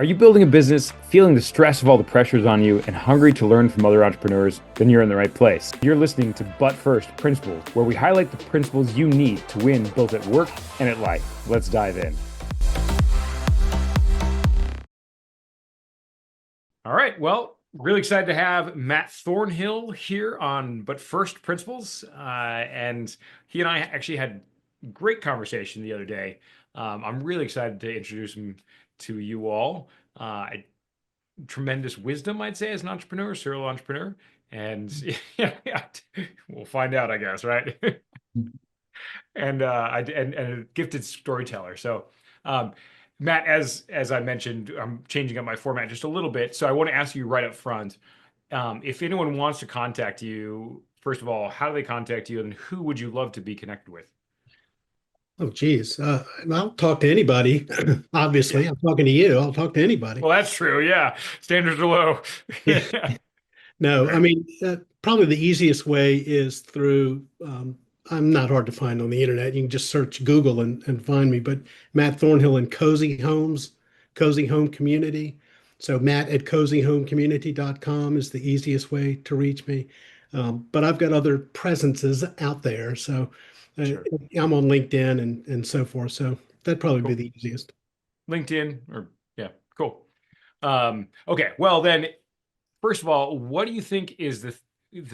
Are you building a business, feeling the stress of all the pressures on you, and hungry to learn from other entrepreneurs? Then you're in the right place. You're listening to But First Principles, where we highlight the principles you need to win both at work and at life. Let's dive in. All right. Well, really excited to have Matt Thornhill here on But First Principles. And he and I actually had a great conversation the other day. I'm really excited to introduce him to you all. Tremendous wisdom, I'd say, as an entrepreneur, serial entrepreneur. And yeah, we'll find out, I guess, right? And a gifted storyteller. So, um, Matt, as I mentioned, I'm changing up my format just a little bit. So I want to ask you right up front, if anyone wants to contact you, first of all, how do they contact you, and who would you love to be connected with? Oh, geez. I'll talk to anybody. Yeah. Obviously, I'm talking to you. I'll talk to anybody. Well, that's true. Yeah. Standards are low. Yeah. No, I Right. mean, probably the easiest way is through, I'm not hard to find on the internet. You can just search Google and find me. But Matt Thornhill and Cozy Homes, Cozy Home Community. So Matt at cozyhomecommunity.com is the easiest way to reach me. But I've got other presences out there. So uh, Sure. I'm on LinkedIn and so forth. So that'd probably be Cool. the easiest. LinkedIn or yeah, cool. Okay. Well, then, first of all, what do you think is the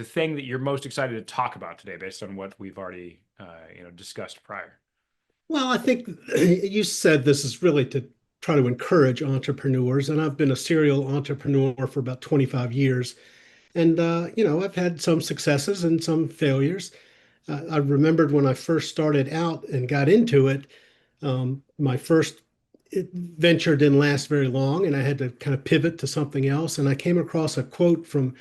thing that you're most excited to talk about today, based on what we've already discussed prior? Well, I think you said this is really to try to encourage entrepreneurs, and I've been a serial entrepreneur for about 25 years. And, I've had some successes and some failures. I remembered when I first started out and got into it, my first venture didn't last very long, and I had to kind of pivot to something else. And I came across a quote from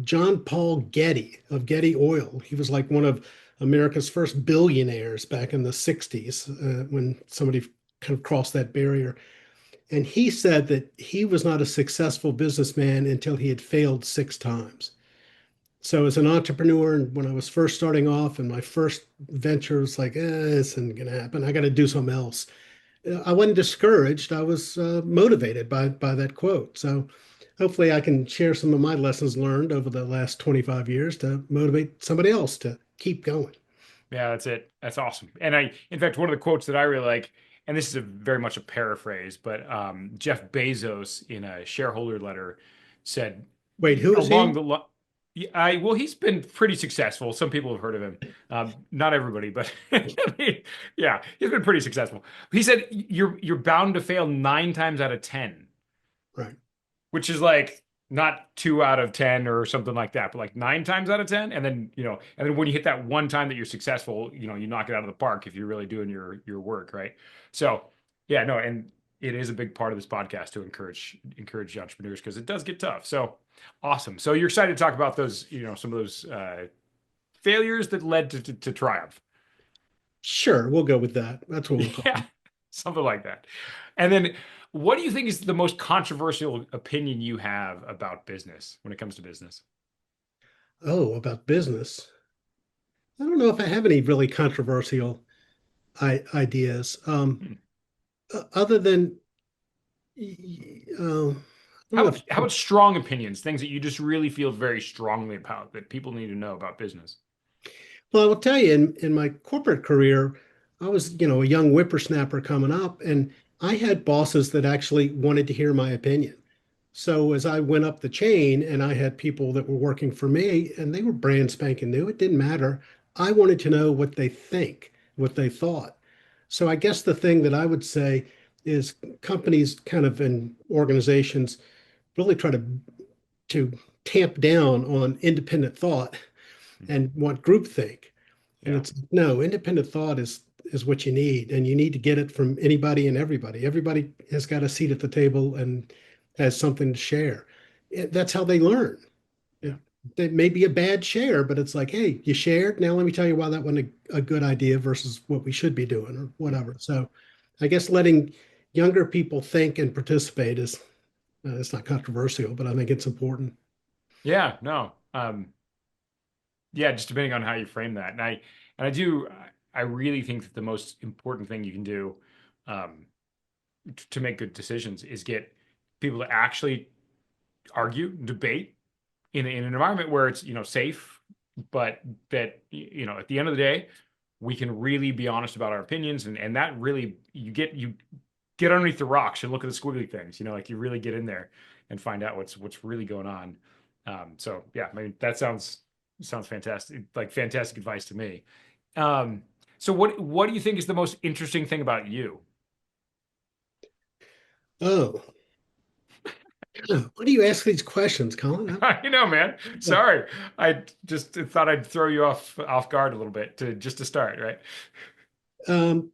John Paul Getty of Getty Oil. He was like one of America's first billionaires back in the 60s when somebody kind of crossed that barrier. And he said that he was not a successful businessman until he had failed 6 times. So, as an entrepreneur, and when I was first starting off, and my first venture was like, this isn't going to happen. I got to do something else. I wasn't discouraged. I was motivated by that quote. So hopefully I can share some of my lessons learned over the last 25 years to motivate somebody else to keep going. Yeah, that's it. That's awesome. And in fact, one of the quotes that I really like, and this is very much a paraphrase, but Jeff Bezos in a shareholder letter said Wait, who is along he? the well, he's been pretty successful. Some people have heard of him, not everybody, but yeah, he's been pretty successful. He said you're bound to fail 9 times out of 10, Right. which is like not 2 out of 10 or something like that, but like 9 times out of 10. And then, and then when you hit that one time that you're successful, you knock it out of the park if you're really doing your work, right? So yeah, no, and it is a big part of this podcast to encourage entrepreneurs because it does get tough. So awesome. So you're excited to talk about those, some of those failures that led to triumph. Sure, we'll go with that. That's what we'll call Yeah, it. something like that. And then what do you think is the most controversial opinion you have about business when it comes to business? Oh, about business. I don't know if I have any really controversial ideas. Hmm. Other than, I don't know if, How about strong opinions, things that you just really feel very strongly about that people need to know about business? well, I will tell you, in my corporate career, I was, a young whippersnapper coming up, and I had bosses that actually wanted to hear my opinion. So as I went up the chain and I had people that were working for me and they were brand spanking new, it didn't matter. I wanted to know what they think, what they thought. So I guess the thing that I would say is companies kind of and organizations really try to tamp down on independent thought and want groupthink. And Yeah, it's no, independent thought is what you need, and you need to get it from anybody and everybody. Everybody has got a seat at the table and has something to share. That's how they learn. yeah, It may be a bad share, but it's like, hey, you shared. Now let me tell you why that wasn't a good idea versus what we should be doing or whatever. So I guess letting younger people think and participate is it's not controversial, but I think it's important. yeah. No, yeah. Just depending on how you frame that, and I really think that the most important thing you can do, um, to make good decisions is get people to actually argue, debate in an environment where it's, safe, but that, at the end of the day, we can really be honest about our opinions, and that really you get underneath the rocks and look at the squiggly things, like you really get in there and find out what's really going on. So yeah, I mean that sounds fantastic, like fantastic advice to me. Um, so what do you think is the most interesting thing about you? Oh, why do you ask these questions, Colin? Man. Sorry. I just thought I'd throw you off guard a little bit to start, right? Um,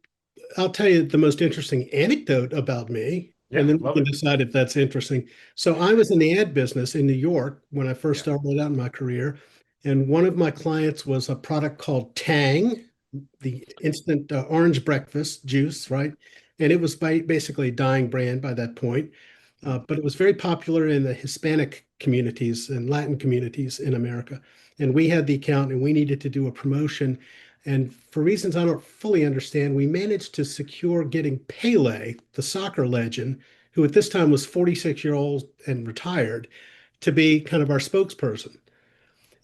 I'll tell you the most interesting anecdote about me, and Yeah, then we love can it. decide if that's interesting. So I was in the ad business in New York when I first Yeah. started out in my career, and one of my clients was a product called Tang, the instant orange breakfast juice, right? And it was basically a dying brand by that point. But it was very popular in the Hispanic communities and Latin communities in America. And we had the account and we needed to do a promotion. And for reasons I don't fully understand, we managed to secure getting Pele, the soccer legend, who at this time was 46-year-old and retired, to be kind of our spokesperson.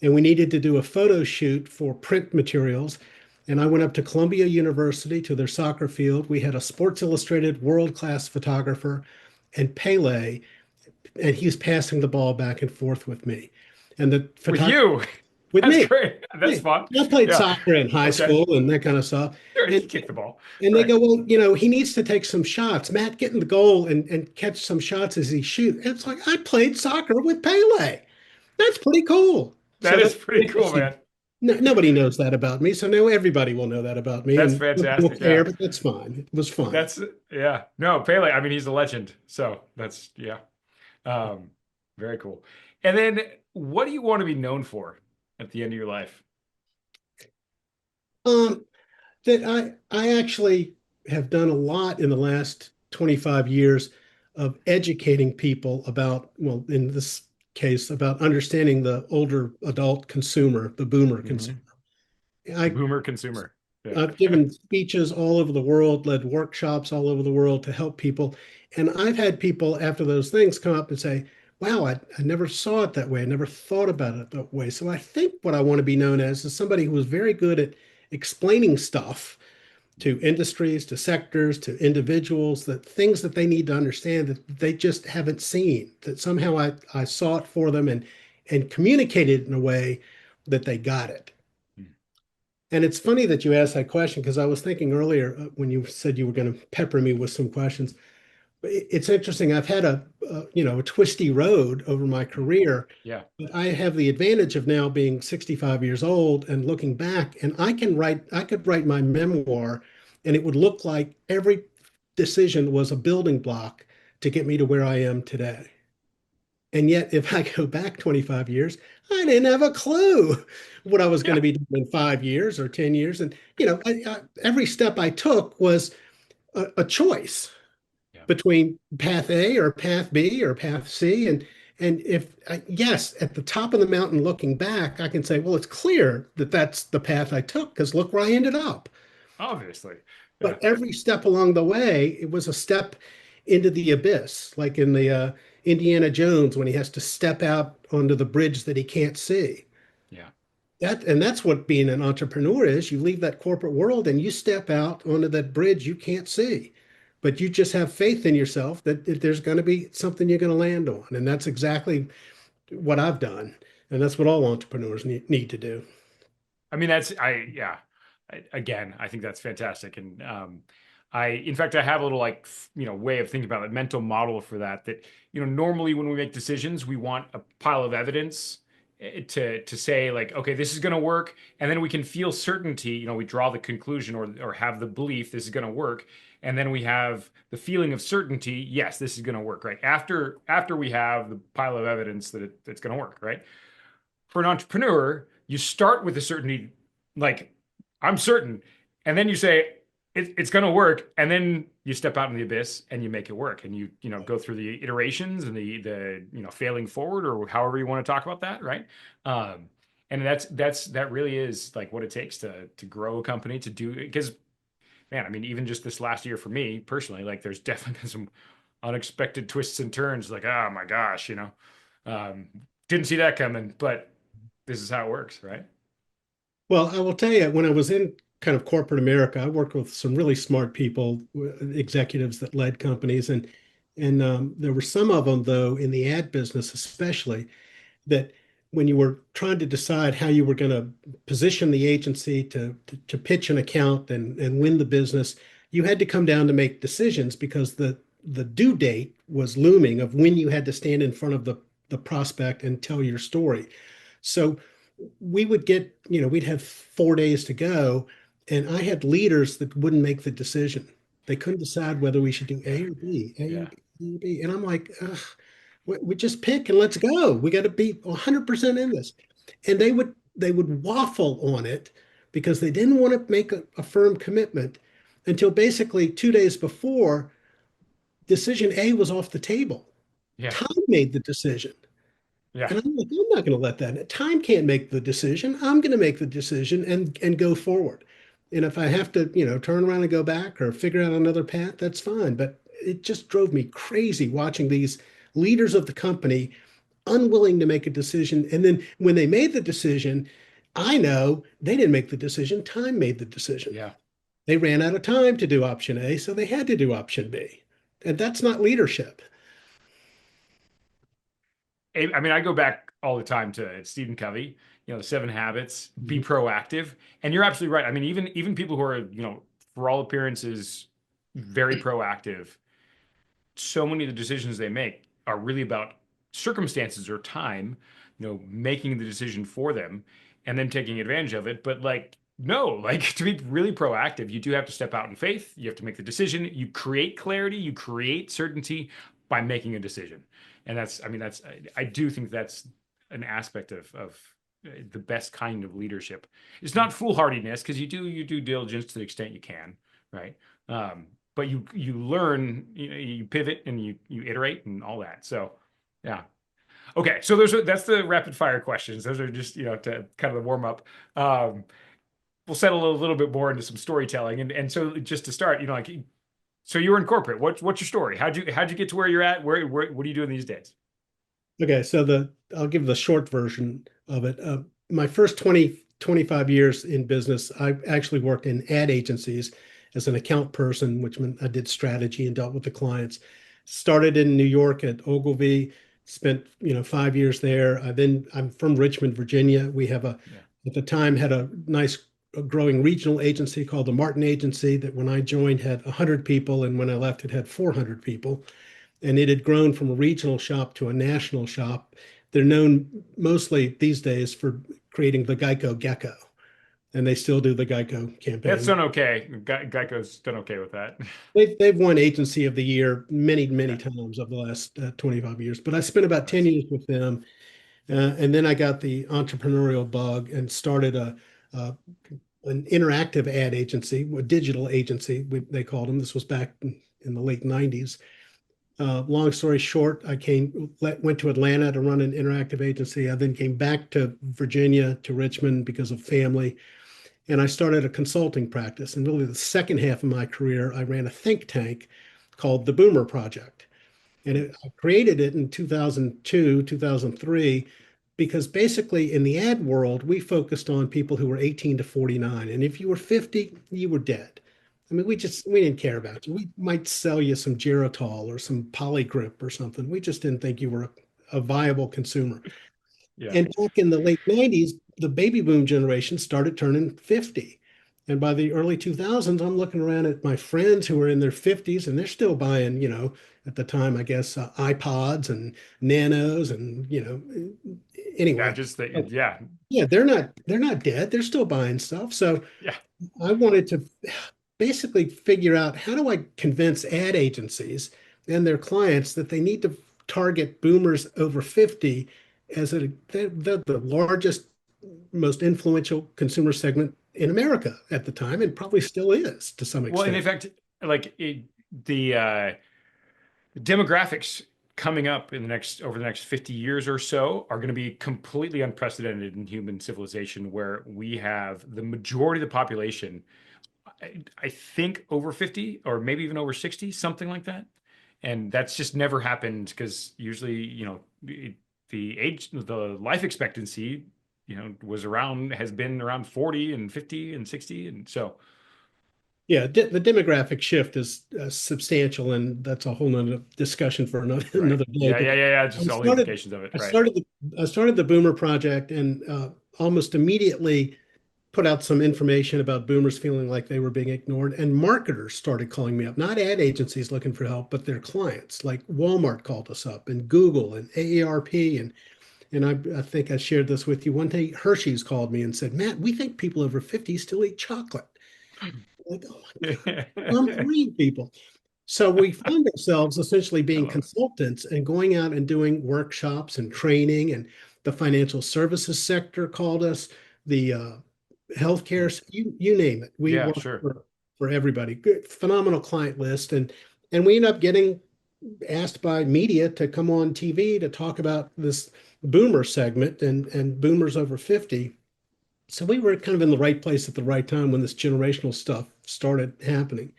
And we needed to do a photo shoot for print materials. And I went up to Columbia University to their soccer field. We had a Sports Illustrated world-class photographer and Pele, and he's passing the ball back and forth with me. And the With photographer you. with That's me. great. That's Yeah. fun. I played Yeah. soccer in high Okay. school and that kind of stuff. Sure, you And kick the ball. and they Right. go, well, he needs to take some shots. Matt, get in the goal and catch some shots as he shoots. And it's like, I played soccer with Pele. That's pretty cool. So That is that's pretty cool, interesting. man. No, nobody knows that about me. So now everybody will know that about me. That's And nobody will fantastic. care, Yeah. but that's fine. It was fun. That's yeah. No, Pele, I mean he's a legend. So that's yeah. Um, very cool. And then what do you want to be known for at the end of your life? Um, that I actually have done a lot in the last 25 years of educating people about, well, in this case, about understanding the older adult consumer, the boomer consumer. Hmm. The I, boomer consumer. Yeah. I've given speeches all over the world, led workshops all over the world to help people. And I've had people after those things come up and say, wow, I never saw it that way. I never thought about it that way. So I think what I want to be known as is somebody who is very good at explaining stuff to industries, to sectors, to individuals, that things that they need to understand that they just haven't seen, that somehow I saw it for them and communicated in a way that they got it. And it's funny that you asked that question because I was thinking earlier when you said you were going to pepper me with some questions. It's interesting. I've had a twisty road over my career. Yeah. But I have the advantage of now being 65 years old and looking back, and I could write my memoir, and it would look like every decision was a building block to get me to where I am today. And yet, if I go back 25 years, I didn't have a clue what I was going Yeah. to be doing in 5 years or 10 years. And, every step I took was a choice Yeah. between path A or path B or path C. And if yes, at the top of the mountain looking back, I can say, well, it's clear that that's the path I took because look where I ended up. Obviously. Yeah. But every step along the way, it was a step into the abyss, like in the Indiana Jones when he has to step out onto the bridge that he can't see. Yeah. That's what being an entrepreneur is. You leave that corporate world and you step out onto that bridge you can't see. But you just have faith in yourself that there's going to be something you're going to land on. And that's exactly what I've done. And that's what all entrepreneurs need to do. I mean, yeah. Again, I think that's fantastic. And in fact, I have a little like, way of thinking about it, mental model for that, normally when we make decisions, we want a pile of evidence to say like, okay, this is going to work. And then we can feel certainty, we draw the conclusion or have the belief this is going to work. And then we have the feeling of certainty. Yes, this is going to work, right? After we have the pile of evidence that it's going to work, right? For an entrepreneur, you start with the certainty, like I'm certain, and then you say it's going to work, and then you step out in the abyss and you make it work, and you go through the iterations and the failing forward or however you want to talk about that, right? Um, and that really is like what it takes to grow a company to do because man, I mean, even just this last year for me personally, like there's definitely been some unexpected twists and turns. Like, oh my gosh, um, didn't see that coming, but this is how it works, right? Well, I will tell you, when I was in kind of corporate America, I worked with some really smart people, executives that led companies, and there were some of them, though, in the ad business especially, that when you were trying to decide how you were going to position the agency to pitch an account and win the business, you had to come down to make decisions because the due date was looming of when you had to stand in front of the prospect and tell your story. So we would get, we'd have 4 days to go, and I had leaders that wouldn't make the decision. They couldn't decide whether we should do Yeah. A or B, A or Yeah. B, A or B. And I'm like, ugh, we just pick and let's go. We got to be 100% in this. And they would waffle on it because they didn't want to make a firm commitment until basically 2 days before decision A was off the table. Yeah. Time made the decision. Yeah. And I'm like, I'm not going to let that. Time can't make the decision. I'm going to make the decision and go forward. And if I have to, turn around and go back or figure out another path, that's fine. But it just drove me crazy watching these leaders of the company unwilling to make a decision. And then when they made the decision, I know they didn't make the decision. Time made the decision. Yeah. They ran out of time to do option A, so they had to do option B. And that's not leadership. I mean, I go back all the time to Stephen Covey, the Seven Habits, be proactive. And you're absolutely right. I mean, even people who are, for all appearances, very proactive, so many of the decisions they make are really about circumstances or time, making the decision for them and then taking advantage of it. But like, no, like to be really proactive, you do have to step out in faith. You have to make the decision. You create clarity, you create certainty by making a decision. And I mean, I do think that's an aspect of the best kind of leadership. It's not foolhardiness because you do your due diligence to the extent you can, right? Um, but you learn, you pivot and you iterate and all that. So yeah. Okay, so that's the rapid fire questions. Those are just, to kind of the warm up. Um, we'll settle a little bit more into some storytelling. And so just to start, like so you were in corporate. What's your story? How'd you get to where you're at? Where what are you doing these days? Okay, so I'll give the short version of it. My first 20-25 years in business, I actually worked in ad agencies as an account person, which meant I did strategy and dealt with the clients. Started in New York at Ogilvy, spent 5 years there. I'm from Richmond, Virginia. We have Yeah. at the time had a nice growing regional agency called the Martin Agency that when I joined had 100 people, and when I left it had 400 people, and it had grown from a regional shop to a national shop. They're known mostly these days for creating the Geico Gecko, and they still do the Geico That's campaign. done okay. Geico's done okay with that. They've won Agency of the Year many, many Yeah. times over the last 25 years, but I spent about 10 Nice. years with them. And then I got the entrepreneurial bug and started a an interactive ad agency, a digital agency, they called them. This was back in the late 90s. Long story short, went to Atlanta to run an interactive agency. I then came back to Virginia, to Richmond because of family, and I started a consulting practice. And really, the second half of my career, I ran a think tank called the Boomer Project. I created it in 2002, 2003, because basically in the ad world, we focused on people who were 18 to 49. And if you were 50, you were dead. I mean, we didn't care about you. We might sell you some Geritol or some Polygrip or something. We just didn't think you were a viable consumer. Yeah. And back in the late 90s, the baby boom generation started turning 50. And by the early 2000s, I'm looking around at my friends who are in their 50s and they're still buying, at the time, I guess, iPods and Nanos and, Yeah, anyway. just the Oh, yeah. yeah, they're not dead. They're still buying stuff. So Yeah. I wanted to basically figure out how do I convince ad agencies and their clients that they need to target boomers over 50 as they're the largest, most influential consumer segment in America at the time, and probably still is to some Well, and in extent. fact, like the demographics coming up in the next over the next 50 years or so are going to be completely unprecedented in human civilization, where we have the majority of the population I think over 50 or maybe even over 60, something like that. And that's just never happened because usually, the age, the life expectancy, was around, has been around 40 and 50 and 60. And so, Yeah, the demographic shift is substantial, and that's a whole nother discussion for another right. another day. Yeah, But yeah, yeah, yeah. I Just all the started implications of it. I Right. started the I started the Boomer Project, and almost immediately put out some information about boomers feeling like they were being ignored. And marketers started calling me up, not ad agencies looking for help, but their clients. Like Walmart called us up, and Google, and AARP, and I think I shared this with you. One day, Hershey's called me and said, "Matt, we think people over 50 still eat chocolate." Like, oh my God, I'm three people. So we find ourselves essentially I being love it. consultants and going out and doing workshops and training. And the financial services sector called us, the Hmm. healthcare, you name it. We Yeah, work sure. for everybody. Good, phenomenal client list, and we end up getting asked by media to come on TV to talk about this boomer segment and boomers over 50. So we were kind of in the right place at the right time when this generational stuff started happening.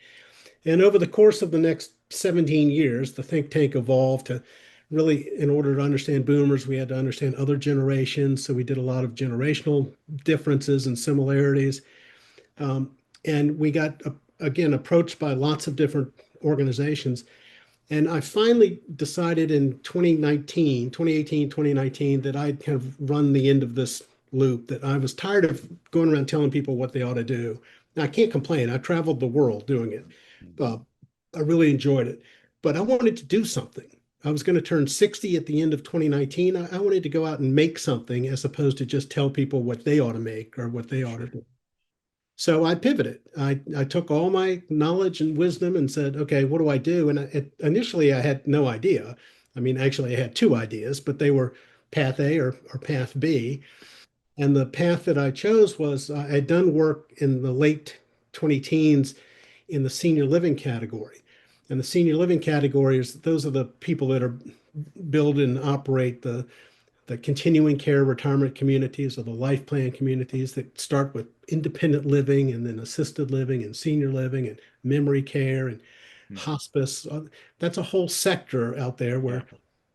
And over the course of the next 17 years, the think tank evolved to really, in order to understand boomers, we had to understand other generations. So we did a lot of generational differences and similarities. Um, and we got, again, approached by lots of different organizations. And I finally decided in 2018, 2019, that I'd kind of run the end of this loop, that I was tired of going around telling people what they ought to do. Now, I can't complain. I traveled the world doing it. Uh, I really enjoyed it, but I wanted to do something. I was going to turn 60 at the end of 2019. I wanted to go out and make something as opposed to just tell people what they ought to make or what they ought to Sure. do. So I pivoted. I took all my knowledge and wisdom and said, okay, what do I do? And initially, I had no idea. I mean, actually, I had two ideas, but they were path A or path B. And the path that I chose was I had done work in the late 20 teens in the senior living category. And the senior living category is those are the people that are build and operate the continuing care retirement communities or the life plan communities that start with independent living and then assisted living and senior living and memory care and Hmm. hospice. That's a whole sector out there Yeah.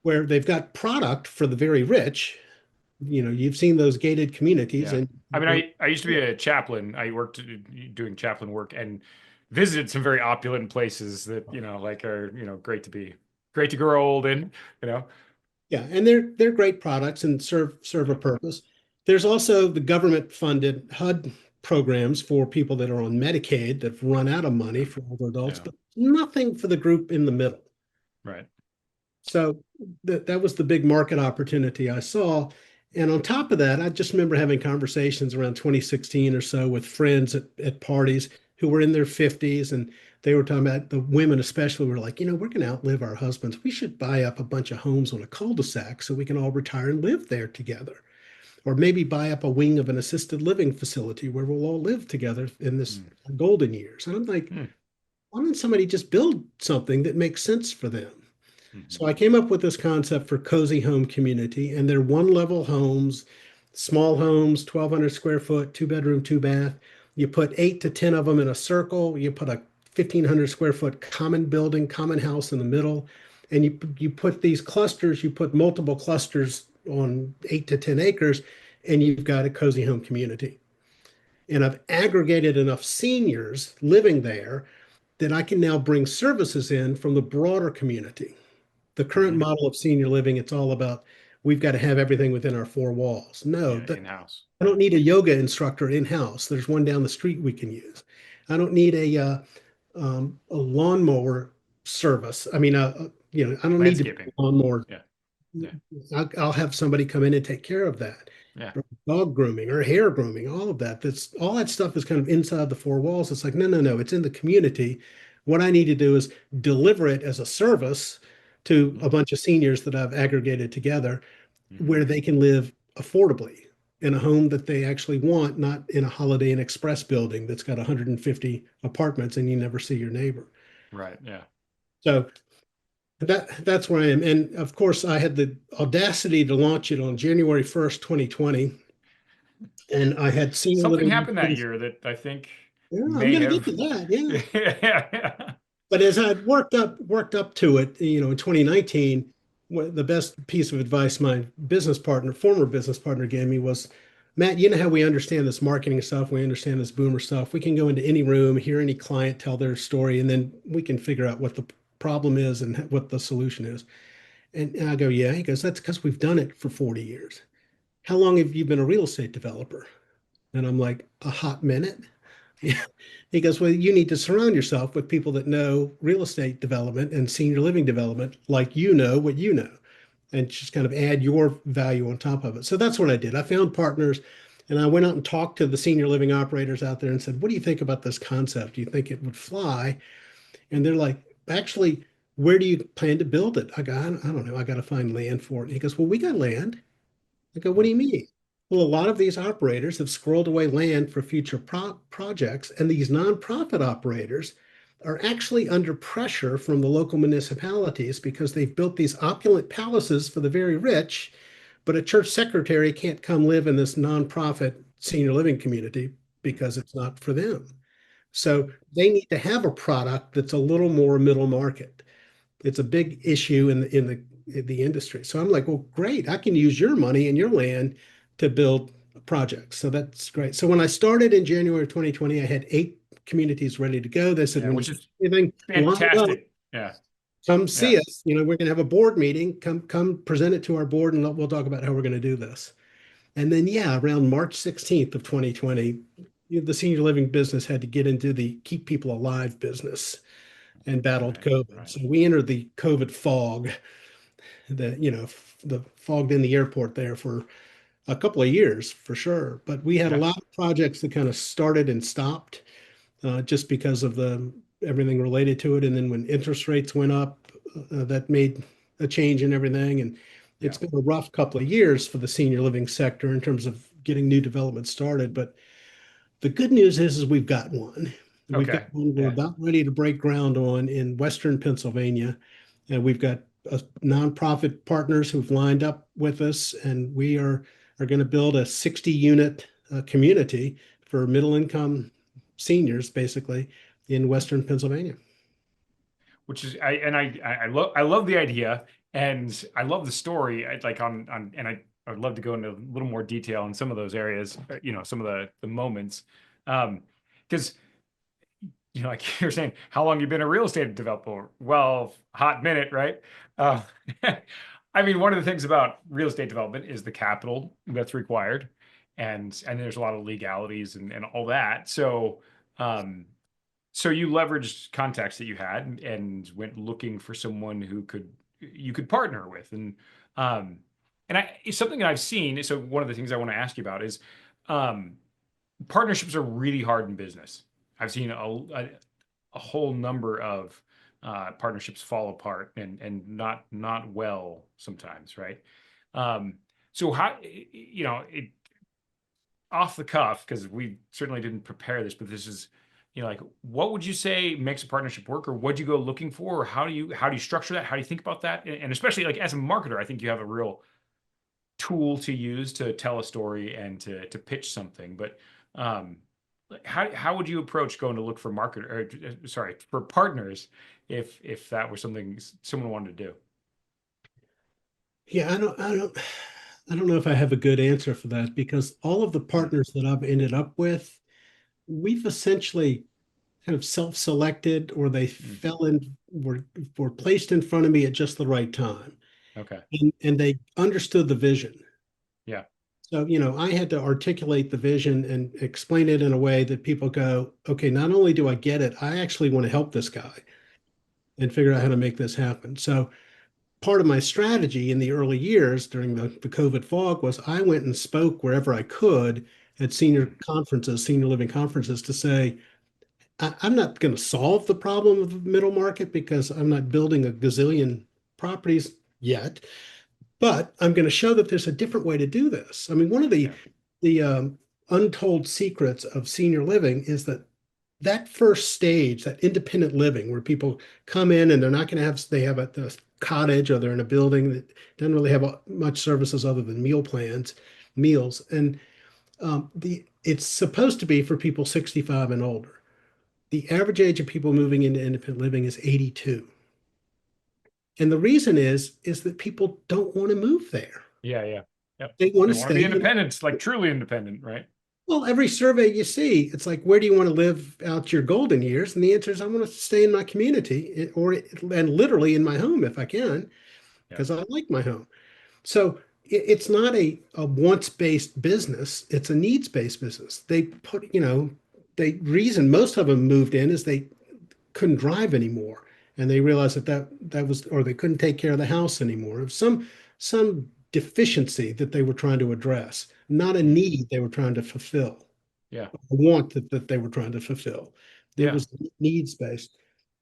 where they've got product for the very rich. You know, you've seen those gated communities Yeah. and I you mean, go, I used to be a chaplain. I worked doing chaplain work and visited some very opulent places that, like are, great to grow old in, you know. yeah, and they're great products and serve a Yeah. purpose. There's also the government funded HUD programs for people that are on Medicaid that've run out of money Yeah. for older adults, Yeah. but nothing for the group in the middle. Right. So that was the big market opportunity I saw. And on top of that, I just remember having conversations around 2016 or so with friends at parties who were in their 50s, and they were talking about the women, especially, were like, we're going to outlive our husbands. We should buy up a bunch of homes on a cul-de-sac so we can all retire and live there together. Or maybe buy up a wing of an assisted living facility where we'll all live together in this Mm. golden years. And I'm like, Mm. why don't somebody just build something that makes sense for them? Mhm. So I came up with this concept for cozy home community, and they're one level homes, small homes, 1,200 square foot, two bedroom, two bath. You put 8 to 10 of them in a circle. You put a 1,500 square foot common building, common house in the middle, and you put these clusters. You put multiple clusters on 8 to 10 acres, and you've got a cozy home community. And I've aggregated enough seniors living there that I can now bring services in from the broader community. The current Mhm. model of senior living, it's all about we've got to have everything within our four walls. No, Yeah. that In-house. I don't need a yoga instructor in house. There's one down the street we can use. I don't need a lawnmower service. I mean, I don't need to be Landscaping. a lawnmower. Yeah. Yeah. I'll have somebody come in and take care of that. Yeah. Or dog grooming or hair grooming, all of that. That's all that stuff is kind of inside the four walls. It's like, no, no, no, it's in the community. What I need to do is deliver it as a service to a Mhm. bunch of seniors that I've aggregated together where Mhm. they can live affordably in a home that they actually want, not in a Holiday Inn Express building that's got 150 apartments and you never see your neighbor. Right. Yeah. So that's where I am. And of course, I had the audacity to launch it on January 1st, 2020. And I had senior Something living happened that utilities. year that I think. Yeah, I'm may going to get to have. that. Yeah. Yeah. But as I'd worked up to it, in 2019, the best piece of advice my former business partner gave me was, Matt, you know how we understand this marketing stuff, we understand this boomer stuff. We can go into any room, hear any client tell their story, and then we can figure out what the problem is and what the solution is. And I go, yeah. He goes, that's because we've done it for 40 years. How long have you been a real estate developer? And I'm like, a hot minute. Yeah. He goes, well, you need to surround yourself with people that know real estate development and senior living development, like you know what you know, and just kind of add your value on top of it. So that's what I did. I found partners and I went out and talked to the senior living operators out there and said, what do you think about this concept? Do you think it would fly? And they're like, actually, where do you plan to build it? I go, I don't know. I got to find land for it. And he goes, well, we got land. I go, what do you mean? Well, a lot of these operators have squirreled away land for future projects, and these nonprofit operators are actually under pressure from the local municipalities because they've built these opulent palaces for the very rich, but a church secretary can't come live in this nonprofit senior living community because it's not for them. So they need to have a product that's a little more middle market. It's a big issue in the industry. So I'm like, well, great. I can use your money and your land to build projects. So that's great. So when I started in January of 2020, I had 8 communities ready to go. They said, Yeah, when you which get is anything lined up, fantastic. Yeah. come Yeah. see us. We're going to have a board meeting. Come present it to our board, and we'll talk about how we're going to do this. And then, yeah, around March 16th of 2020, the senior living business had to get into the keep people alive business and battled Right. COVID. Right. So we entered the COVID fog, the fogged in the airport there for a couple of years for sure. But we had a Yeah. lot of projects that kind of started and stopped just because of the everything related to it. And then when interest rates went up, that made a change in everything. And Yeah. it's been a rough couple of years for the senior living sector in terms of getting new development started. But the good news is we've got one. We've got Okay. one we're Yeah. about ready to break ground on in Western Pennsylvania. And we've got nonprofit partners who've lined up with us, and we are going to build a 60 unit community for middle income seniors, basically, in Western Pennsylvania. Which is I love the idea and I love the story. I like on and I'd love to go into a little more detail in some of those areas, some of the moments. Because like you're saying, how long you been a real estate developer? Well, hot minute, right? Uh, I mean, one of the things about real estate development is the capital that's required, and there's a lot of legalities and all that. Um, so you leveraged contacts that you had and went looking for someone who you could partner with, um, and it's something that I've seen. So one of the things I want to ask you about is um, partnerships are really hard in business. I've seen a whole number of partnerships fall apart and not well sometimes, right? Um, so how it off the cuff because we certainly didn't prepare this, but this is like what would you say makes a partnership work, or what do you go looking for, or how do you structure that? How do you think about that? And especially like as a marketer, I think you have a real tool to use to tell a story and to pitch something. But um, how would you approach going to look for market or sorry for partners if that were something someone wanted to do? Yeah, I don't know if I have a good answer for that because all of the Mm, partners that I've ended up with, we've essentially kind of self-selected or they mm, were placed in front of me at just the right time. okay. And they understood the vision. Yeah. So, I had to articulate the vision and explain it in a way that people go, okay, not only do I get it, I actually want to help this guy and figure out how to make this happen. So part of my strategy in the early years during the COVID fog was I went and spoke wherever I could at senior Mm, conferences, senior living conferences to say, I'm not going to solve the problem of the middle market because I'm not building a gazillion properties yet, but I'm going to show that there's a different way to do this. I mean, one of the yeah. the untold secrets of senior living is that first stage, that independent living, where people come in and they're not going to they have a cottage or they're in a building that doesn't really have much services other than meals, and the It's supposed to be for people 65 and older. The average age of people moving into independent living is 82. And the reason is that people don't want to move there. Yeah, yeah. Yep. They want They to want to stay be in. independent, like truly independent, right? Well, every survey you see, it's like, where do you want to live out your golden years? And the answer is, I want to stay in my community or and literally in my home if I can, Yeah. because I like my home. So it's not a wants-based business, it's a needs-based business. They put, the reason most of them moved in is they couldn't drive anymore. And they realized that was, or they couldn't take care of the house anymore. It was some deficiency that they were trying to address, not a Mm. need they were trying to fulfill, Yeah. a want that they were trying to fulfill. It Yeah. was needs based.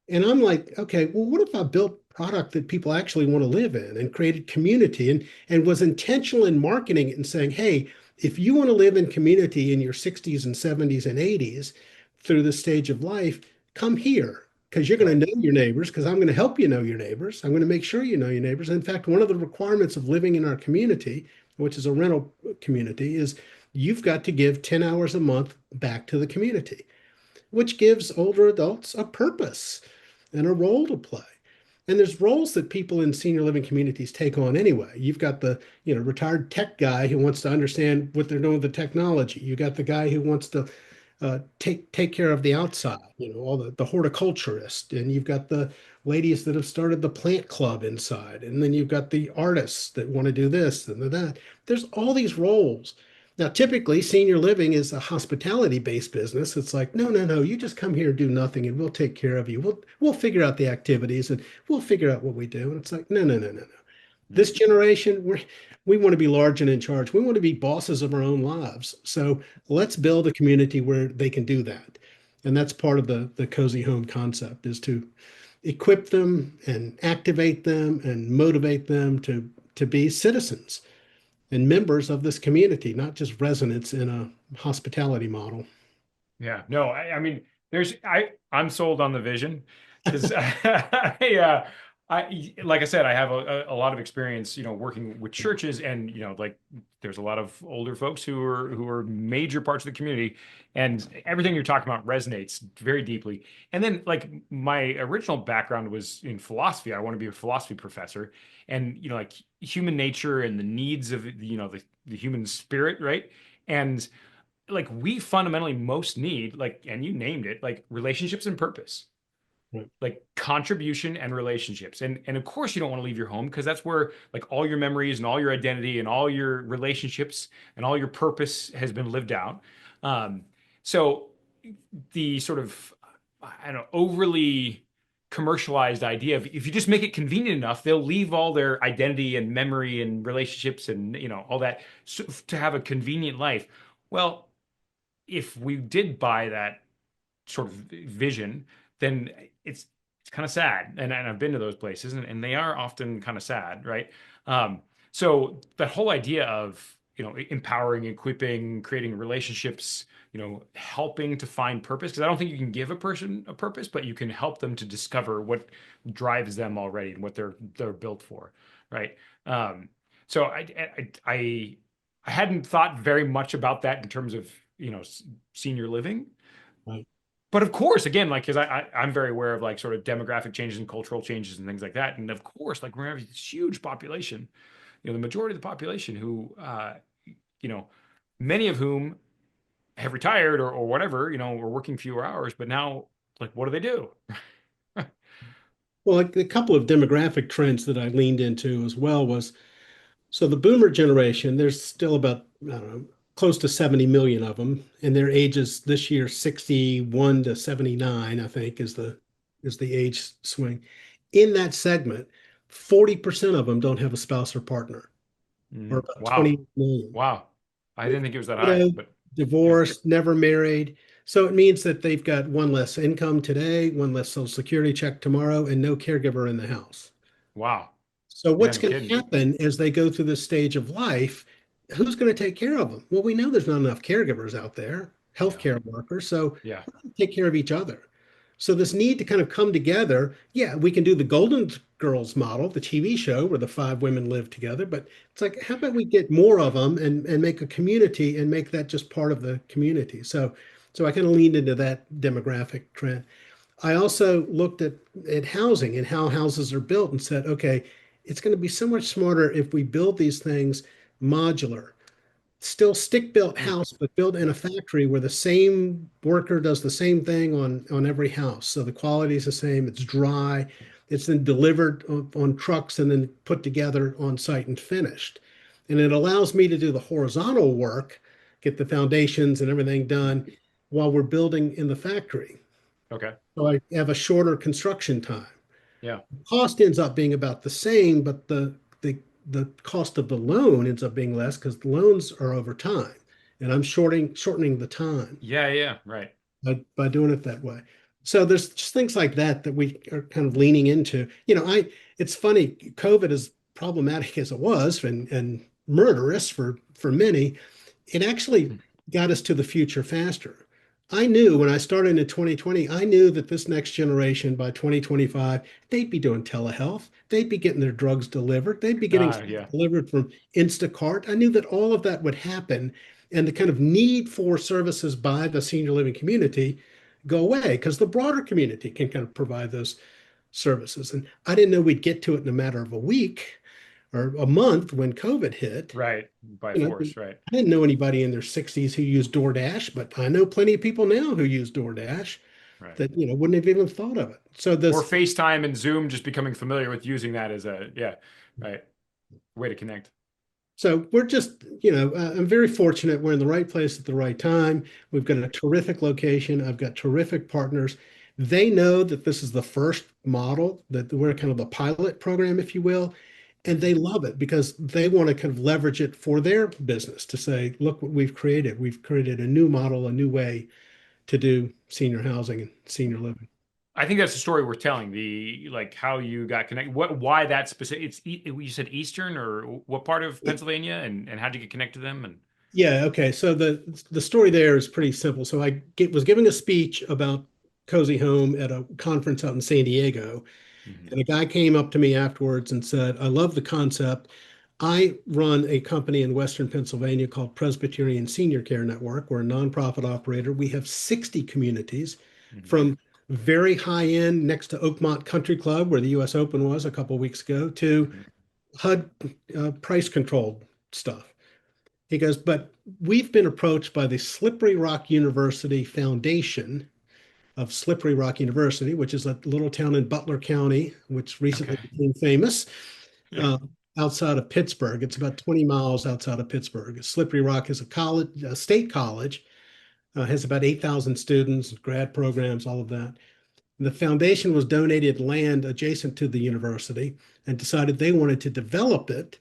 And I'm like, okay, well, what if I built product that people actually want to live in and created community and was intentional in marketing it and saying, hey, if you want to live in community in your 60s and 70s and 80s through this stage of life, come here because you're going Right. to know your neighbors because I'm going to help you know your neighbors. I'm going to make sure you know your neighbors. In fact, one of the requirements of living in our community, which is a rental community, is you've got to give 10 hours a month back to the community, which gives older adults a purpose and a role to play. And there's roles that people in senior living communities take on anyway. You've got the, retired tech guy who wants to understand what they're doing with the technology. You got the guy who wants to take care of the outside, all the horticulturist, and you've got the ladies that have started the plant club inside, and then you've got the artists that want to do this and that. There's all these roles. Now, typically, senior living is a hospitality-based business. It's like, no, no, no, you just come here and do nothing, and we'll take care of you. We'll figure out the activities, and we'll figure out what we do. And it's like, no, no, no, no, no. Mm. This generation, we want to be large and in charge. We want to be bosses of our own lives. So let's build a community where they can do that. And that's part of the cozy home concept is to equip them and activate them and motivate them to be citizens and members of this community, not just residents in a hospitality model. Yeah, no, I mean, I'm sold on the vision because like I said, I have a lot of experience, working with churches and, like there's a lot of older folks who are major parts of the community, and everything you're talking about resonates very deeply. And then like my original background was in philosophy. I want to be a philosophy professor, and like human nature and the needs of the human spirit, right? And like we fundamentally most need, like, and you named it, like relationships and purpose, Right. like contribution and relationships. And of course you don't want to leave your home because that's where like all your memories and all your identity and all your relationships and all your purpose has been lived out. um so the sort of, I don't know, overly commercialized idea of if you just make it convenient enough, they'll leave all their identity and memory and relationships and all that, so, to have a convenient life. Well, if we did buy that sort of vision, then it's kind of sad. And I've been to those places, and they are often kind of sad, right? So that whole idea of empowering, equipping, creating relationships, helping to find purpose, because I don't think you can give a person a purpose, but you can help them to discover what drives them already and what they're built for, right? So I hadn't thought very much about that in terms of senior living. Right. But of course, again, like, because I'm very aware of like sort of demographic changes and cultural changes and things like that. And of course, like we're having this huge population, the majority of the population who, you know, many of whom have retired or whatever, are working fewer hours, but now, like, what do they do? Well, like a couple of demographic trends that I leaned into as well was so the boomer generation, there's still about, I don't know, close to 70 million of them, and their ages this year 61 to 79, I think, is the age swing. In that segment, 40% of them don't have a spouse or partner, or Mm, about wow. 20 million. Wow. I didn't think it was that high, Widowed, but yeah. divorced, never married. So it means that they've got one less income today, one less Social Security check tomorrow, and no caregiver in the house. Wow. So Yeah, what's no going to kidding. happen as they go through this stage of life? Who's going to take care of them? Well, we know there's not enough caregivers out there, Yeah. healthcare workers, so Yeah. we're going to take care of each other. So this need to kind of come together. Yeah, we can do the Golden Girls model, the TV show where the five women live together, but it's like, how about we get more of them and make a community and make that just part of the community? So I kind of leaned into that demographic trend. I also looked at housing and how houses are built and said, okay, it's going to be so much smarter if we build these things modular, still stick-built Mm, house, but built in a yeah. factory where the same worker does the same thing on every house. So the quality is the same. It's dry. It's then delivered on trucks and then put together on site and finished. And it allows me to do the horizontal work, get the foundations and everything Mm, done while we're building in the factory. okay. So I have a shorter construction time. Yeah. Cost ends up being about the same, but the cost of the loan ends up being less because the loans are over time, and I'm shortening the time Yeah. Yeah. Right. by doing it that way. So there's just things like that that we are kind of leaning into. It's funny, COVID, as problematic as it was and murderous for many, it actually Mm, got us to the future faster. I knew when I started in 2020, I knew that this next generation by 2025, they'd be doing telehealth. They'd be getting their drugs delivered. They'd be getting stuff yeah. delivered from Instacart. I knew that all of that would happen and the kind of need for services by the senior living community go away because the broader community can kind of provide those services. And I didn't know we'd get to it in a matter of a week or a month when COVID hit. Right. By You know, force. Right. I didn't know anybody in their 60s who used DoorDash, but I know plenty of people now who use DoorDash Right. that, wouldn't have even thought of it. So Or this, FaceTime and Zoom, just becoming familiar with using that as a, yeah, right, way to connect. so we're just, I'm very fortunate. We're in the right place at the right time. We've got a terrific location. I've got terrific partners. They know that this is the first model, that we're kind of the pilot program, if you will. And Mhm. they love it because they want to kind of leverage it for their business to say, look what we've created. We've created a new model, a new way to do senior housing and senior living. I think that's the story worth telling. The like how you got connected, why that specific. You said Eastern or what part of Pennsylvania, and how'd you get connected to them? And Yeah, okay. So the story there is pretty simple. So was giving a speech about cozy home at a conference out in San Diego, Mhm. and a guy came up to me afterwards and said, "I love the concept. I run a company in Western Pennsylvania called Presbyterian Senior Care Network. We're a nonprofit operator. We have 60 communities Mhm. from very high end next to Oakmont Country Club, where the US Open was a couple of weeks ago, to Mhm. HUD price controlled stuff." He goes, but we've been approached by the Slippery Rock University Foundation of Slippery Rock University, which is a little town in Butler County, which recently Okay. became famous Yeah. uh, outside of Pittsburgh. It's about 20 miles outside of Pittsburgh. Slippery Rock is a college, a state college, has about 8,000 students, grad programs, all of that. The foundation was donated land adjacent to the university and decided they wanted to develop it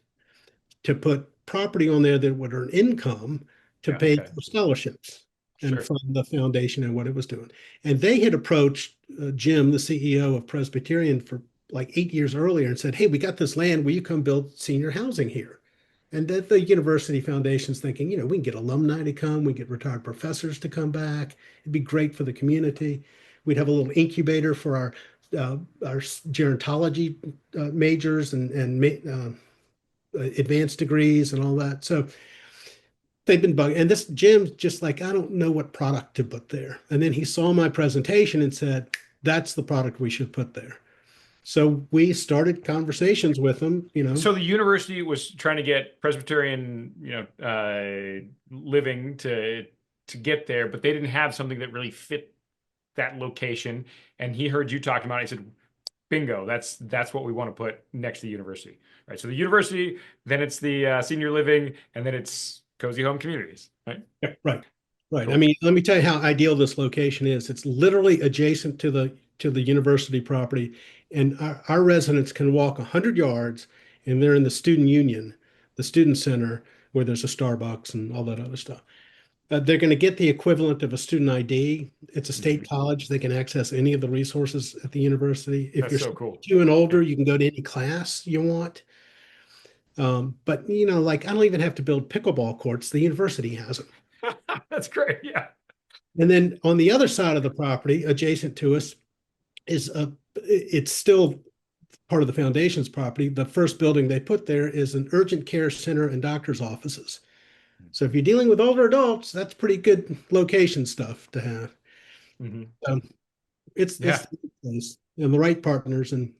to put property on there that would earn income to Yeah. pay Okay. for scholarships and Sure. fund the foundation and what it was doing. And they had approached Jim, the CEO of Presbyterian, for like 8 years earlier and said, "Hey, we got this land. Will you come build senior housing here?" And that the university foundation's thinking, we can get alumni to come, we get retired professors to come back. It'd be great for the community. We'd have a little incubator for our gerontology majors and advanced degrees and all that. So they've been bugging. And this Jim's just like, I don't know what product to put there. And then he saw my presentation and said, that's the product we should put there. So we started conversations with them. So the university was trying to get Presbyterian, living to get there, but they didn't have something that really fit that location. And he heard you talking about it. He said, "Bingo, that's what we want to put next to the university." Right. So the university, then it's the senior living, and then it's cozy home communities. Right. Yeah, right. Right. I Cool. mean, let me tell you how ideal this location is. It's literally adjacent to the university property, and our residents can walk 100 yards, and they're in the student union, the student center, where there's a Starbucks and all that other stuff. They're going to get the equivalent of a student ID. It's a state Mhm. college. They can access any of the resources at the university. If That's you're so cool. 62 and Yeah. older, you can go to any class you want. But like I don't even have to build pickleball courts. The university has them. That's great. Yeah. And then on the other side of the property, adjacent to us, is it's still part of the foundation's property. The first building they put there is an urgent care center and doctor's offices. So if you're dealing with older adults, that's pretty good location stuff to have. Hmm. So it's Yeah. the right place and the right partners, and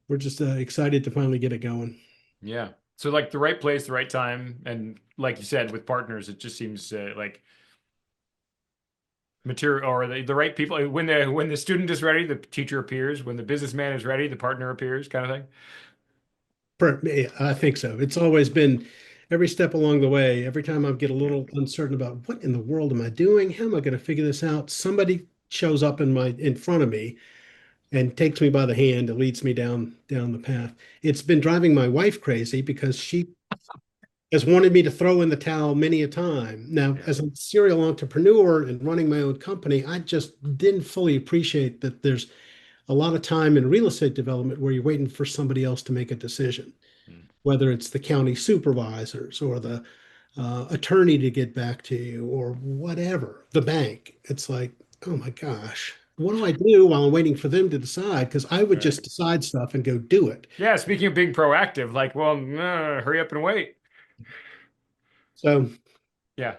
we're just excited to finally get it going. Yeah. So like the right place, the right time, and like you said, with partners, it just seems like material or the right people. When the student is ready, the teacher appears. When the businessman is ready, the partner appears, kind of thing. I think so. It's always been every step along the way. Every time I get a little uncertain about what in the world am I doing? How am I going to figure this out? Somebody shows up in front of me and takes me by the hand and leads me down the path. It's been driving my wife crazy because she has wanted me to throw in the towel many a time. Now, Yeah. as a serial entrepreneur and running my own company, I just didn't fully appreciate that there's a lot of time in real estate development where you're waiting for somebody else to make a decision, Mm. whether it's the county supervisors or the attorney to get back to you or whatever, the bank. It's like, oh my gosh, what do I do while I'm waiting for them to decide? Because I would Right. just decide stuff and go do it. Yeah. Speaking of being proactive, like, well, hurry up and wait. So, Yeah.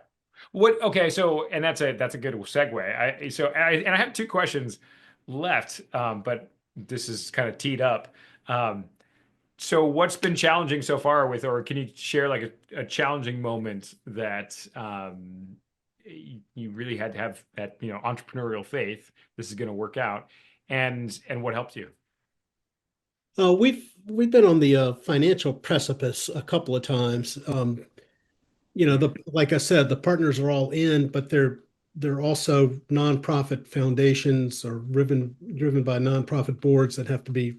What? Okay. So, and that's a good segue. I have two questions left, but this is kind of teed up. Um, So what's been challenging so far or can you share like a challenging moment that you really had to have that, entrepreneurial faith, this is going to work out, and what helped you? we've been on the financial precipice a couple of times. Hmm. Like I said, the partners are all in, but they're also nonprofit foundations or driven by nonprofit boards that have to be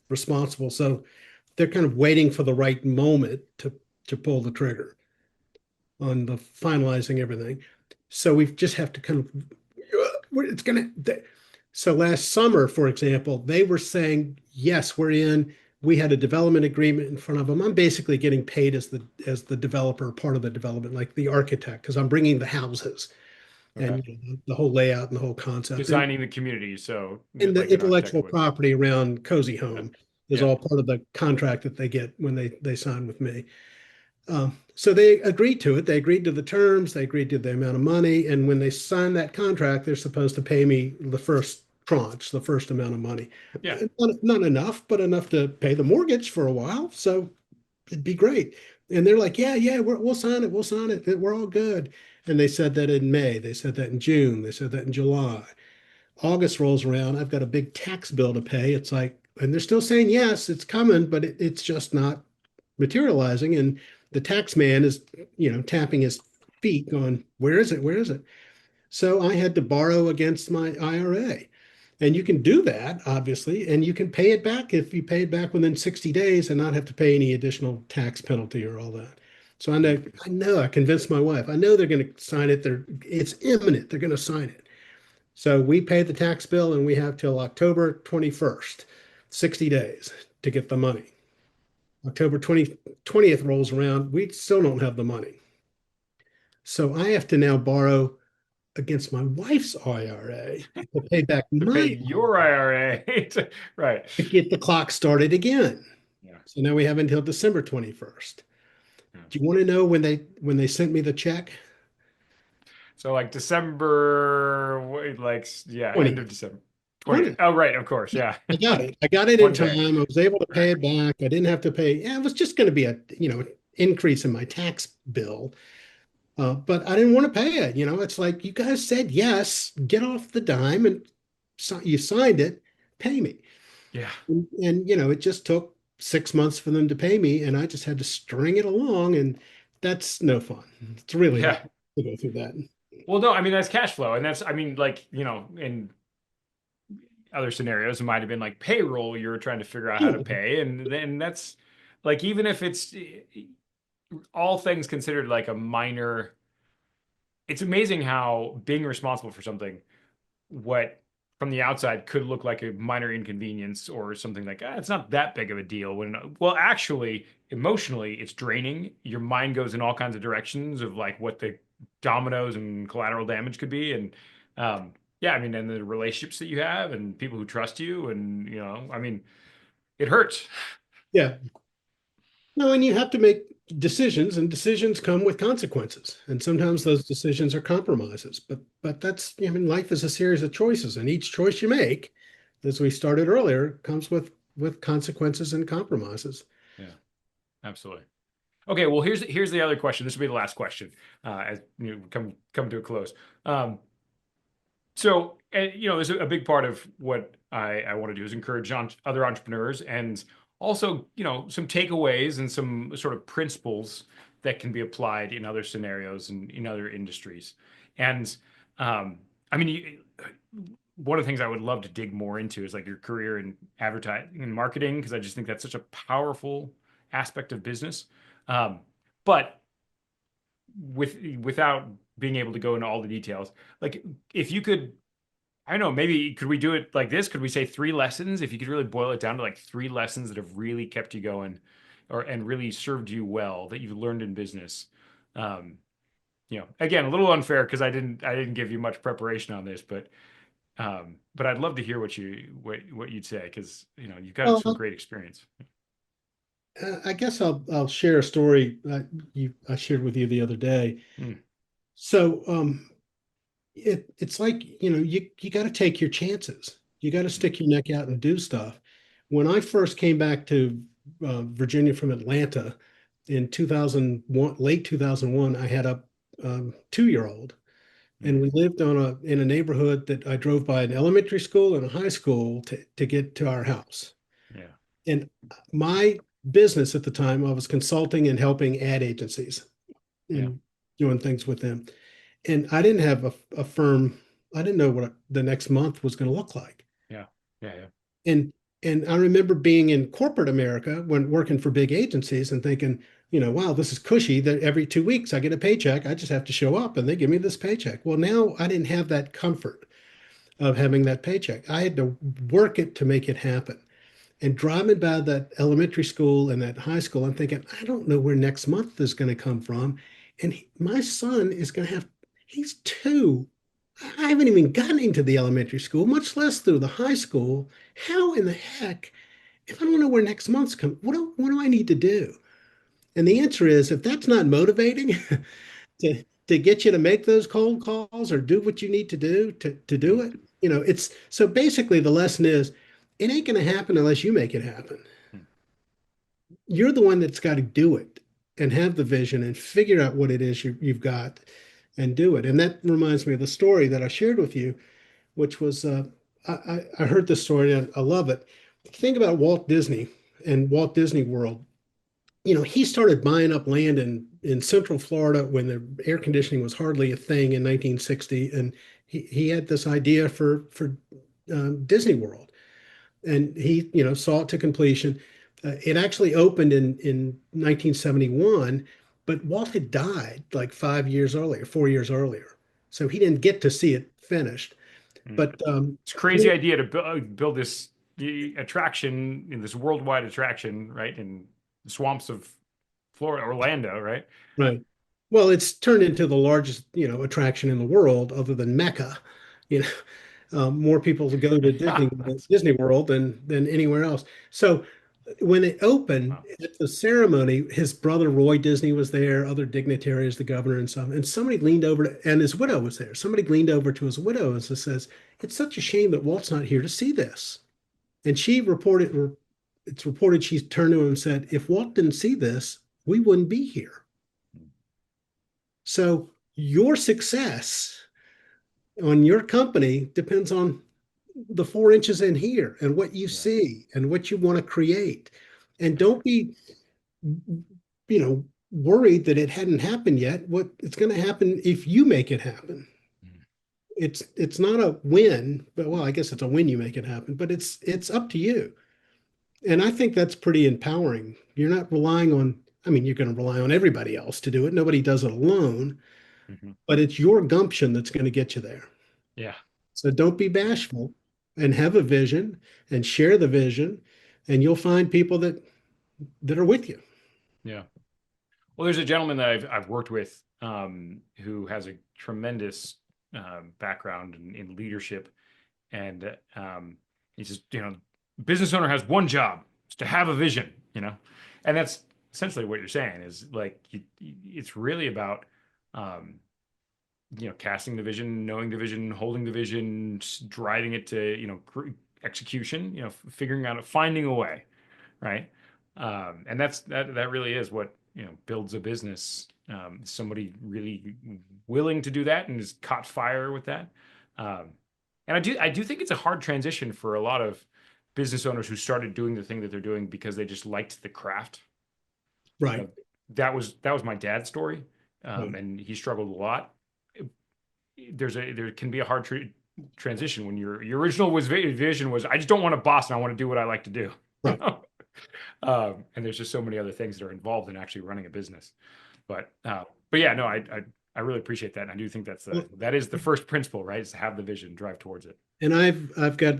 responsible. So they're kind of waiting for the right moment to pull the trigger on the finalizing everything. So we just have to kind of it's gonna. So last summer, for example, they were saying, yes, we're in. We had a development agreement in front of them. I'm basically getting paid as the developer, part of the development, like the architect, because I'm bringing the houses Okay. and the whole layout and the whole concept. Designing the community, so And the like an architect intellectual would. property around Cozy Home is Yeah. all part of the contract that they get when they sign with me. So they agreed to it. They agreed to the terms. They agreed to the amount of money. And when they sign that contract, they're supposed to pay me the first tranche, the first amount of money. Yeah. Not enough, but enough to pay the mortgage for a while. So it'd be great. And they're like, yeah, yeah, we'll sign it. We'll sign it. We're all good. And they said that in May. They said that in June. They said that in July. August rolls around. I've got a big tax bill to pay. It's like, and they're still saying, yes, it's coming, but it's just not materializing. And the tax man is, tapping his feet going, where is it? Where is it? So I had to borrow against my IRA. And you can do that, obviously, and you can pay it back if you pay it back within 60 days and not have to pay any additional tax penalty or all that. So I convinced my wife. I know they're going to sign it. It's imminent. They're going to sign it. So we pay the tax bill and we have till October 21st, 60 days to get the money. October 20th rolls around, we still don't have the money. So I have to now borrow against my wife's IRA to pay back To pay my your IRA. Right. to get the clock started again. Yeah. So now we have until December 21st. Yeah. Do you want to know when they sent me the check? So like December, like yeah, end of 20th. December 20th. 20th. Oh, right, of course, yeah. I got it. I got it in One day. time. I was able to pay it back. I didn't have to pay. Yeah, it was just going to be increase in my tax bill. But I didn't want to pay it. It's like you guys said yes, get off the dime, and you signed it, pay me. Yeah. And it just took 6 months for them to pay me, and I just had to string it along, and that's no fun. It's really Yeah. not to go through that. Well, no, I mean that's cash flow, and that's I mean like in other scenarios it might have been like payroll you're trying to figure out how to Yeah. pay, and then that's like even if it's all things considered like a minor. It's amazing how being responsible for something, what from the outside could look like a minor inconvenience or something like it's not that big of a deal when well actually emotionally it's draining. Your mind goes in all kinds of directions of like what the dominoes and collateral damage could be, and Yeah, I mean, and the relationships that you have and people who trust you, and I mean, it hurts. Yeah. No, and you have to make decisions, and decisions come with consequences. And sometimes those decisions are compromises. But that's, I mean, life is a series of choices, and each choice you make, as we started earlier, comes with consequences and compromises. Yeah, absolutely. Okay, well, here's the other question. This will be the last question, as come to a close. So, there's a big part of what I want to do is encourage other entrepreneurs, and also, some takeaways and some sort of principles that can be applied in other scenarios and in other industries. And I mean, one of the things I would love to dig more into is like your career in advertising and marketing, because I just think that's such a powerful aspect of business. Um, but without being able to go into all the details, like if you could, I don't know, maybe could we do it like this? Could we say three lessons? If you could really boil it down to like three lessons that have really kept you going, or and really served you well that you've learned in business. Um, again, a little unfair because I didn't give you much preparation on this, but I'd love to hear what you'd say, because you've got some Well, great experience. I guess I'll share a story I shared with you the other day. Mm, So it's like, you got to take your chances. You got to mm, stick your neck out and do stuff. When I first came back to Virginia from Atlanta in 2001, late 2001, I had a 2-year-old, and mm, we lived in a neighborhood that I drove by an elementary school and a high school to get to our house. yeah, And my business at the time, I was consulting and helping ad agencies yeah, and doing things with them. And I didn't have a firm, I didn't know what the next month was going to look like. yeah, yeah, yeah. And and I remember being in corporate America when working for big agencies and thinking, wow, this is cushy that every 2 weeks I get a paycheck. I just have to show up and they give me this paycheck. Well, now I didn't have that comfort of having that paycheck. I had to work it to make it happen. And driving by that elementary school and that high school, I'm thinking, I don't know where next month is going to come from. And my son is going to have, he's 2. I haven't even gotten into the elementary school, much less through the high school. How in the heck, if I don't know where next month's coming, what do I need to do? And the answer is, if that's not motivating to get you to make those cold calls or do what you need to do to do Mm, it, it's so basically the lesson is it ain't going to happen unless you make it happen. mm, You're the one that's got to do it and have the vision and figure out what it is you've got and do it. And that reminds me of the story that I shared with you, which was I heard this story and I love it. Think about Walt Disney and Walt Disney World. He started buying up land in Central Florida when the air conditioning was hardly a thing in 1960, and he had this idea for Disney World, and he saw it to completion. It actually opened in 1971, but Walt had died like 5 years earlier, 4 years earlier, so he didn't get to see it finished. mm. But It's a crazy idea to build this attraction in this worldwide attraction, right? In the swamps of Florida, Orlando, right? right. Well, it's turned into the largest, attraction in the world other than Mecca. You know, more people go to Disney World than anywhere else. So when it opened Wow. at the ceremony, his brother Roy Disney was there, other dignitaries, the governor and some, and somebody leaned over and his widow was there. Somebody leaned over to his widow and says, "It's such a shame that Walt's not here to see this." And it's reported she turned to him and said, "If Walt didn't see this, we wouldn't be here." So your success on your company depends on the 4 inches in here and what you Yeah. see and what you want to create. And don't be, worried that it hadn't happened yet. What it's going to happen if you make it happen. Mm. It's not a win, but well, I guess it's a win you make it happen, but it's up to you. And I think that's pretty empowering. You're not relying on, I mean, you're going to rely on everybody else to do it. Nobody does it alone, Mhm. but it's your gumption that's going to get you there. Yeah. So don't be Yeah. bashful and have a vision and share the vision, and you'll find people that are with you. Yeah. Well, there's a gentleman that I've worked with, who has a tremendous background in leadership, and he says, business owner has one job, it's to have a vision, and that's essentially what you're saying is like it's really about um, casting the vision, knowing the vision, holding the vision, driving it to execution, figuring out finding a way, right? And that really is what builds a business. Somebody really willing to do that and has caught fire with that. Um, and I do think it's a hard transition for a lot of business owners who started doing the thing that they're doing because they just liked the craft. You Right. know, that was my dad's story, Right. and he struggled a lot. There can be a hard transition when your original vision was I just don't want a boss and I want to do what I like to do. You Right. know? And there's just so many other things that are involved in actually running a business. But yeah, no, I really appreciate that. And I do think Well, that is the first principle, right? Is to have the vision, drive towards it. and I've got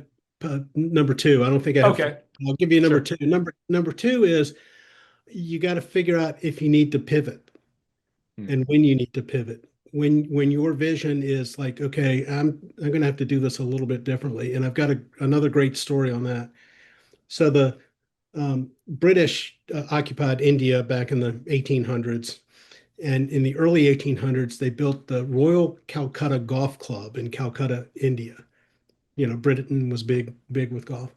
number two. I don't think I have three. Okay, I'll give you number sure. two. Number two is you got to figure out if you need to pivot Hmm. and when you need to pivot. When your vision is like, okay, I'm going to have to do this a little bit differently, and I've got another great story on that. So the British occupied India back in the 1800s, and in the early 1800s, they built the Royal Calcutta Golf Club in Calcutta, India. Britain was big with golf.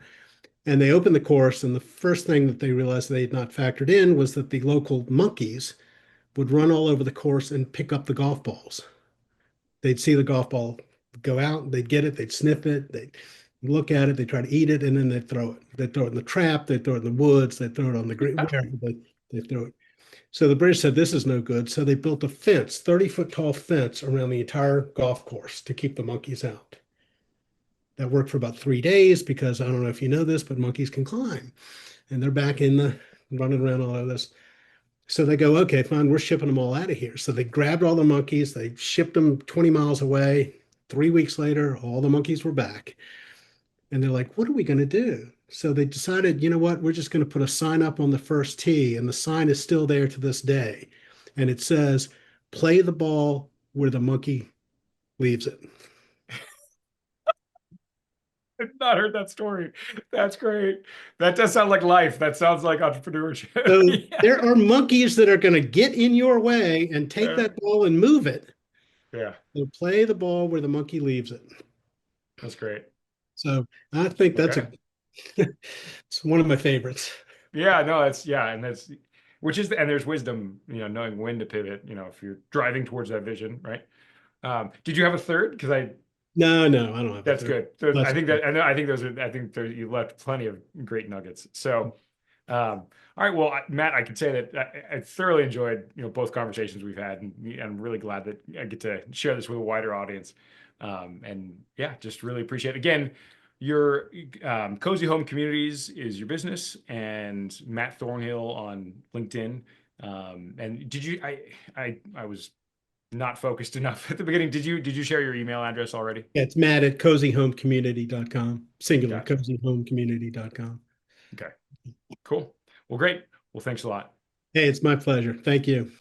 And they opened the course, and the first thing that they realized they had not factored in was that the local monkeys would run all over the course and pick up the golf balls. They'd see the golf ball go out, they'd get it, they'd sniff it, they'd look at it, they'd try to eat it, and then they'd throw it. They'd throw it in the trap, they'd throw it in the woods, they'd throw it on the green, wherever they'd throw it. So the British said, this is no good. So they built a fence, 30-foot tall fence around the entire golf course to keep the monkeys out. That worked for about 3 days because I don't know if you know this, but monkeys can climb. And they're back in the running around all of this. So they go, okay, fine, we're shipping them all out of here. So they grabbed all the monkeys, they shipped them 20 miles away. 3 weeks later, all the monkeys were back. And they're like, what are we going to do? So they decided, you know what, we're just going to put a sign up on the first tee. And the sign is still there to this day. And it says, play the ball where the monkey leaves it. I've not heard that story. That's great. That does sound like life. That sounds like entrepreneurship. So Yeah. there are monkeys that are going to get in your way and take Uh, that ball and move it. yeah, So play the ball where the monkey leaves it. that's great. So I think that's Okay. a it's one of my favorites. Yeah, no, and that's and there's wisdom, knowing when to pivot, if you're driving towards that vision, right? Did you have a third? Because No, no, I don't have a that's third. good. So I Less think that I know I think those are I think you left plenty of great nuggets. So all right, well, Matt, I could say that I thoroughly enjoyed both conversations we've had, and I'm really glad that I get to share this with a wider audience. And yeah, just really appreciate it. Again, your Cozy Home Communities is your business, and Matt Thornhill on LinkedIn. And did you? I was not focused enough at the beginning. Did you share your email address already? Yeah, it's Matt at cozyhomecommunity.com. Singular, Gotcha. cozyhomecommunity.com. Okay. Cool. Well, great. Well, thanks a lot. Hey, it's my pleasure. Thank you.